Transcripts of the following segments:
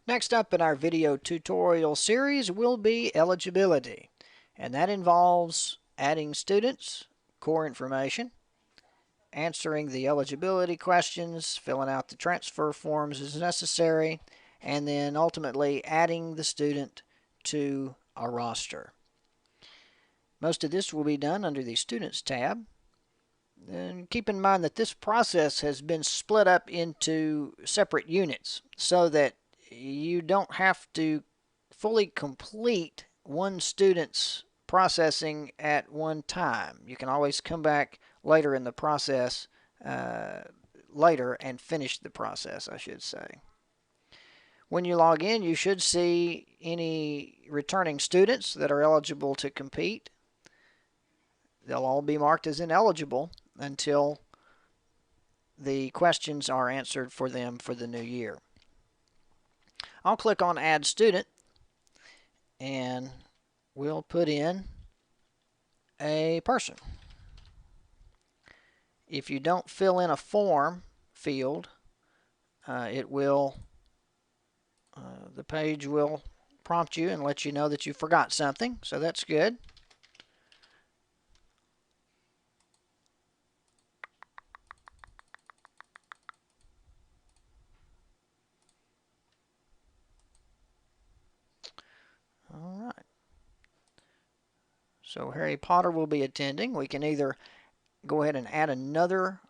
Next up in our video tutorial series will be eligibility, and that involves adding students, core information, answering the eligibility questions, filling out the transfer forms as necessary, and then ultimately adding the student to a roster. Most of this will be done under the Students tab. And keep in mind that this process has been split up into separate units so that you don't have to fully complete one student's processing at one time. You can always come back later in the process later and finish the process, I should say. When you log in, you should see any returning students that are eligible to compete. They'll all be marked as ineligible until the questions are answered for them for the new year. I'll click on Add Student and we'll put in a person. If you don't fill in a form field, the page will prompt you and let you know that you forgot something, so that's good. All right. So Harry Potter will be attending. We can either go ahead and add another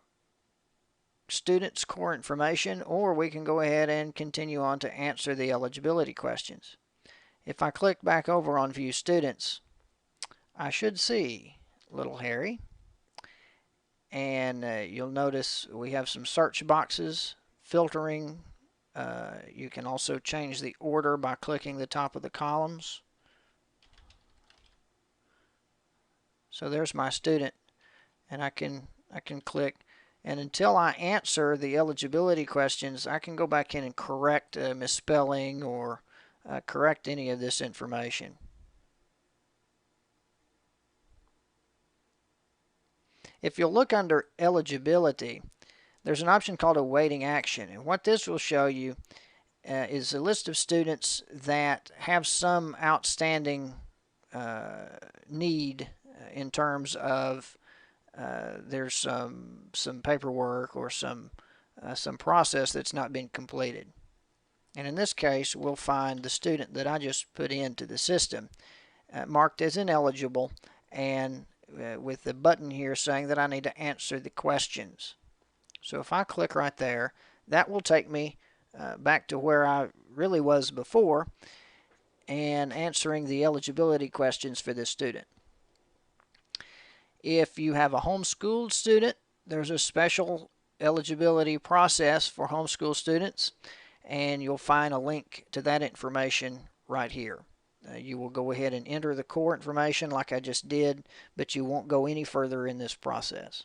student's core information, or we can go ahead and continue on to answer the eligibility questions. If I click back over on View Students, I should see little Harry. And you'll notice we have some search boxes, filtering. You can also change the order by clicking the top of the columns. So there's my student, and I can click, and until I answer the eligibility questions, I can go back in and correct misspelling or correct any of this information. If you'll look under eligibility, there's an option called awaiting action, and what this will show you is a list of students that have some outstanding need in terms of there's some paperwork or some process that's not been completed. And in this case, we'll find the student that I just put into the system marked as ineligible, and with the button here saying that I need to answer the questions. So if I click right there, that will take me back to where I really was before and answering the eligibility questions for this student. If you have a homeschooled student, there's a special eligibility process for homeschool students, and you'll find a link to that information right here. You will go ahead and enter the core information like I just did, but you won't go any further in this process.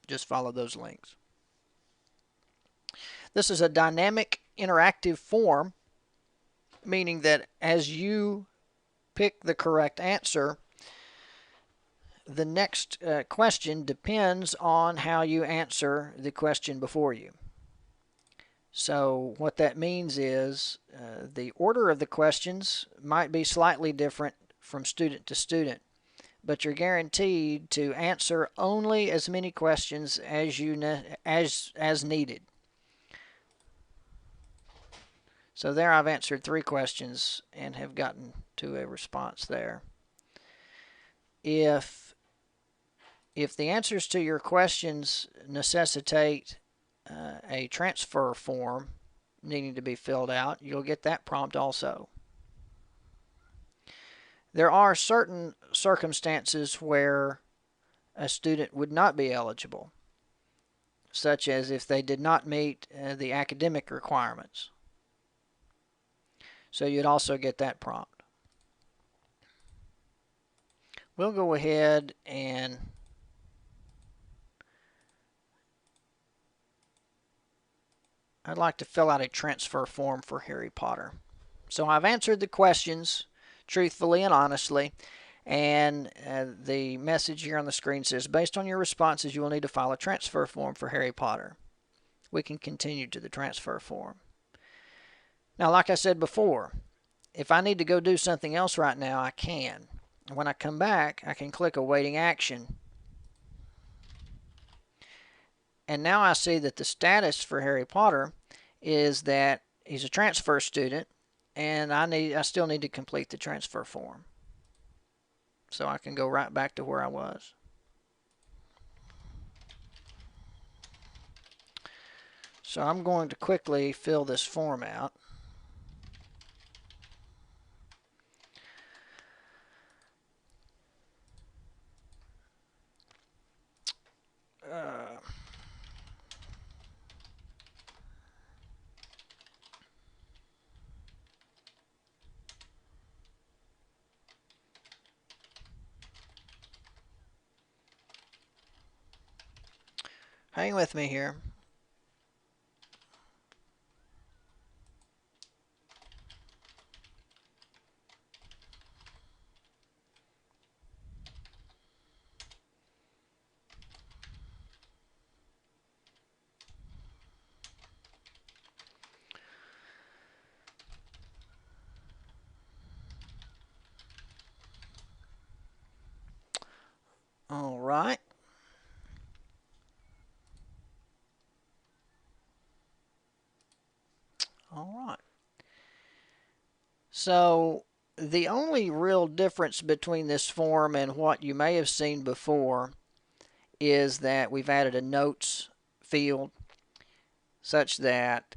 Just follow those links. This is a dynamic interactive form, meaning that as you pick the correct answer, the next question depends on how you answer the question before you. So what that means is the order of the questions might be slightly different from student to student, but you're guaranteed to answer only as many questions as needed. So there I've answered 3 questions and have gotten to a response there. If the answers to your questions necessitate a transfer form needing to be filled out, you'll get that prompt also. There are certain circumstances where a student would not be eligible, such as if they did not meet the academic requirements. So you'd also get that prompt. We'll go ahead and I'd like to fill out a transfer form for Harry Potter. So I've answered the questions truthfully and honestly, and the message here on the screen says, based on your responses, you will need to file a transfer form for Harry Potter. We can continue to the transfer form. Now, like I said before, if I need to go do something else right now, I can. When I come back, I can click awaiting action. And now I see that the status for Harry Potter is that he's a transfer student, and I still need to complete the transfer form. So I can go right back to where I was. So I'm going to quickly fill this form out. Hang with me here. All right. All right. So the only real difference between this form and what you may have seen before is that we've added a notes field such that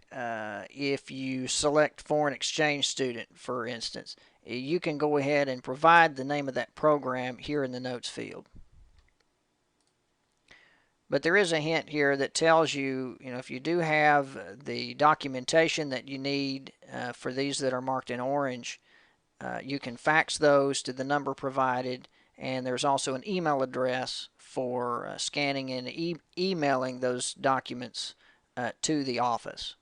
if you select foreign exchange student, for instance, you can go ahead and provide the name of that program here in the notes field. But there is a hint here that tells you, if you do have the documentation that you need for these that are marked in orange, you can fax those to the number provided, and there's also an email address for scanning and emailing those documents to the office.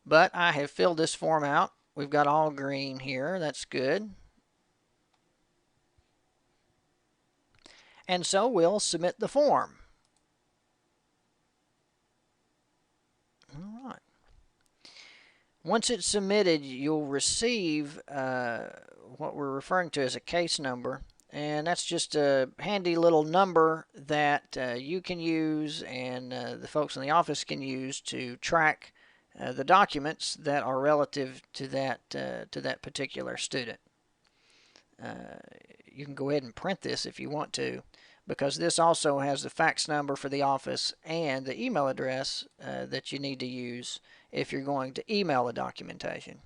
But I have filled this form out. We've got all green here. That's good. And so we'll submit the form. All right. Once it's submitted, you'll receive what we're referring to as a case number, and that's just a handy little number that you can use and the folks in the office can use to track the documents that are relative to that particular student. You can go ahead and print this if you want to, because this also has the fax number for the office and the email address that you need to use if you're going to email the documentation.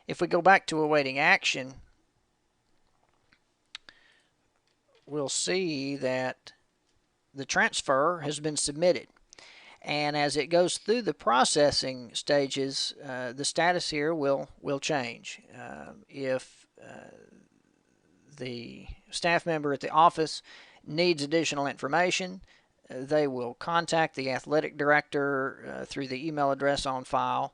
If we go back to awaiting action, we'll see that the transfer has been submitted. And as it goes through the processing stages, the status here will change. If the staff member at the office needs additional information, they will contact the athletic director through the email address on file,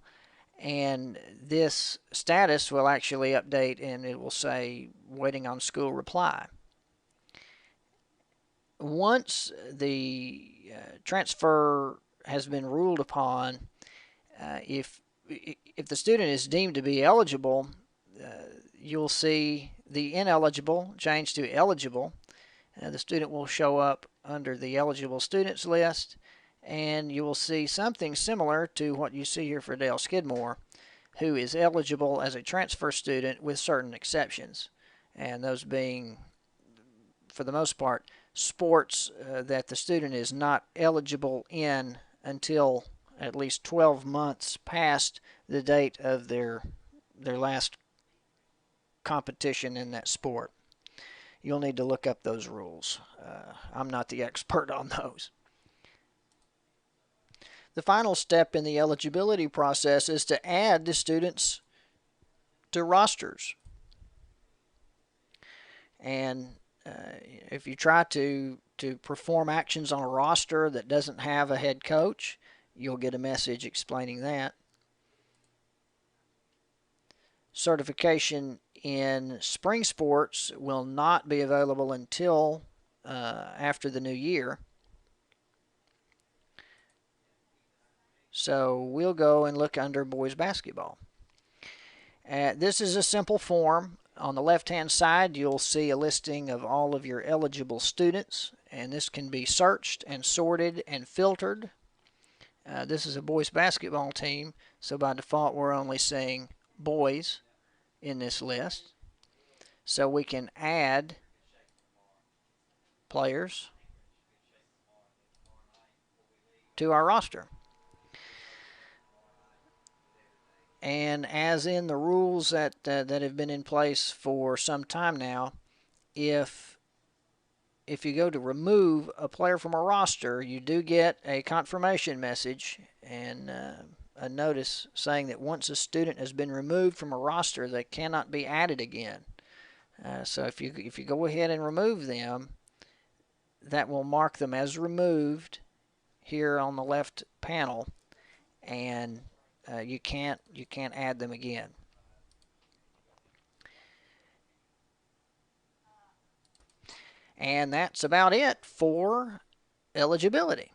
and this status will actually update and it will say waiting on school reply. Once the transfer has been ruled upon, if the student is deemed to be eligible, you'll see the ineligible change to eligible. The student will show up under the eligible students list, and you will see something similar to what you see here for Dale Skidmore, who is eligible as a transfer student with certain exceptions, and those being, for the most part, sports that the student is not eligible in until at least 12 months past the date of their last competition in that sport. You'll need to look up those rules. I'm not the expert on those. The final step in the eligibility process is to add the students to rosters. And if you try to perform actions on a roster that doesn't have a head coach, you'll get a message explaining that. Certification in spring sports will not be available until after the new year. So we'll go and look under boys basketball. This is a simple form. On the left-hand side, you'll see a listing of all of your eligible students, and this can be searched and sorted and filtered. This is a boys basketball team, so by default we're only seeing boys in this list. So we can add players to our roster. And as in the rules that have been in place for some time now, if you go to remove a player from a roster, you do get a confirmation message and a notice saying that once a student has been removed from a roster, they cannot be added again. So if you go ahead and remove them, that will mark them as removed here on the left panel, and you can't add them again. And that's about it for eligibility.